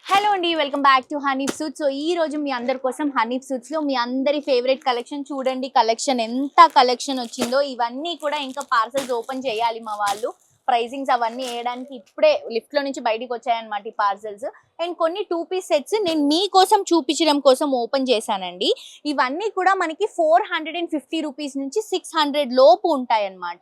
Hello అండి, welcome back to Hanif suits. So ఈ రోజు మీ అందరి కోసం హనీఫ్ సూట్స్ లో మీ అందరి ఫేవరెట్ కలెక్షన్ చూడండి. కలెక్షన్ ఎంత కలెక్షన్ వచ్చిందో. ఇవన్నీ కూడా ఇంకా పార్సల్స్ ఓపెన్ చేయాలి మా వాళ్ళు. ప్రైజింగ్స్ అవన్నీ వేయడానికి ఇప్పుడే లిఫ్ట్ లో నుంచి బయటికి వచ్చాయన్నమాట ఈ పార్సల్స్. అండ్ కొన్ని 2 పీస్ సెట్స్ నేను మీకోసం చూపించడం కోసం ఓపెన్ చేశానండి. ఇవన్నీ కూడా మనకి 450 రూపీస్ నుంచి 600 లోపు ఉంటాయి అన్నమాట.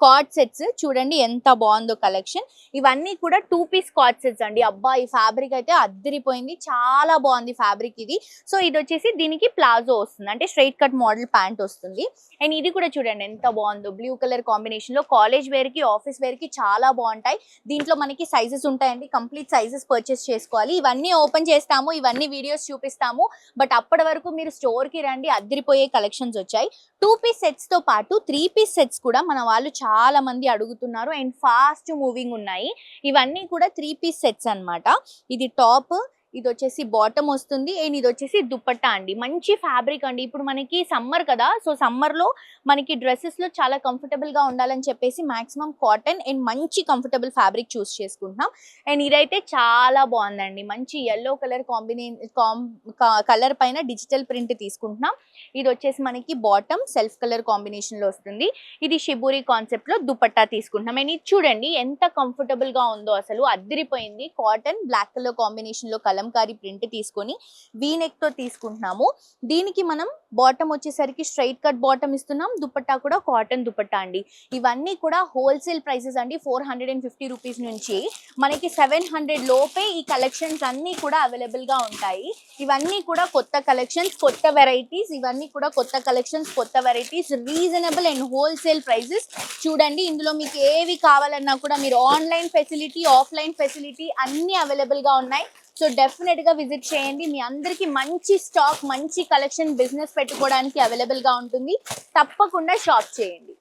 కార్డ్ సెట్స్ చూడండి ఎంత బాగుందో కలెక్షన్. ఇవన్నీ కూడా 2 పీస్ కార్డ్ సెట్స్ అండి. అబ్బా, ఈ ఫ్యాబ్రిక్ అయితే అద్దరిపోయింది, చాలా బాగుంది ఫ్యాబ్రిక్ ఇది. సో ఇది వచ్చేసి దీనికి ప్లాజో వస్తుంది, అంటే స్ట్రైట్ కట్ మోడల్ ప్యాంట్ వస్తుంది. అండ్ ఇది కూడా చూడండి ఎంత బాగుందో, బ్లూ కలర్ కాంబినేషన్ లో కాలేజ్ వేర్ కి ఆఫీస్ వేర్ కి చాలా బాగుంటాయి. దీంట్లో మనకి సైజెస్ ఉంటాయండి, కంప్లీట్ సైజెస్ పర్చేస్ చేసుకోవాలి. ఇవన్నీ ఓపెన్ చేస్తాము, ఇవన్నీ వీడియోస్ చూపిస్తాము. బట్ అప్పటి వరకు మీరు స్టోర్ కి రండి, అద్దరిపోయే కలెక్షన్స్ వచ్చాయి. 2 పీస్ సెట్స్ తో పాటు 3 పీస్ సెట్స్ కూడా మన వాళ్ళు చాలా మంది అడుగుతున్నారు అండ్ ఫాస్ట్ మూవింగ్ ఉన్నాయి. ఇవన్నీ కూడా 3 పీస్ సెట్స్ అన్నమాట. ఇది టాప్, ఇది వచ్చేసి బాటమ్ వస్తుంది అండ్ ఇది వచ్చేసి దుపట్టా అండి. మంచి ఫ్యాబ్రిక్ అండి. ఇప్పుడు మనకి సమ్మర్ కదా, సో సమ్మర్ లో మనకి డ్రెస్సెస్ లో చాలా కంఫర్టబుల్ గా ఉండాలని చెప్పేసి మాక్సిమం కాటన్ అండ్ మంచి కంఫర్టబుల్ ఫ్యాబ్రిక్ చూస్ చేసుకుంటున్నాం. అండ్ ఇదైతే చాలా బాగుందండి, మంచి ఎల్లో కలర్ కలర్ పైన డిజిటల్ ప్రింట్ తీసుకుంటున్నాం. ఇది వచ్చేసి మనకి బాటమ్ సెల్ఫ్ కలర్ కాంబినేషన్ లో వస్తుంది. ఇది షిబూరి కాన్సెప్ట్ లో దుపట్టా తీసుకుంటున్నాం. అండ్ ఇది చూడండి ఎంత కంఫర్టబుల్ గా ఉందో, అసలు అద్దరిపోయింది. కాటన్ బ్లాక్ కలర్ కాంబినేషన్ లో కలంకారీ ప్రింట్ తీసుకొని వీ నెక్ తో తీసుకుంటున్నాము. దీనికి మనం బాటమ్ వచ్చేసరికి స్ట్రైట్ కట్ బాటమ్ ఇస్తున్నాం. దుపట్టా కూడా కాటన్ దుపట్టా అండి. ఇవన్నీ కూడా హోల్సేల్ ప్రైసెస్ అండి. 450 రూపీస్ నుంచి మనకి 700 లోపే ఈ కలెక్షన్స్ అన్ని కూడా అవైలబుల్ గా ఉంటాయి. ఇవన్నీ కూడా కొత్త కలెక్షన్స్, కొత్త వెరైటీస్. ఇవన్నీ కూడా కొత్త కలెక్షన్స్, కొత్త varieties, reasonable and wholesale prices. చూడండి, ఇందులో మీకు ఏవి కావాలన్నా కూడా మీరు ఆన్లైన్ ఫెసిలిటీ, ఆఫ్లైన్ ఫెసిలిటీ అన్ని అవైలబుల్ గా ఉన్నాయి. సో డెఫినెట్ గా విజిట్ చేయండి. మీ అందరికి మంచి స్టాక్, మంచి కలెక్షన్ బిజినెస్ పెట్టుకోవడానికి అవైలబుల్ గా ఉంటుంది. తప్పకుండా షాప్ చేయండి.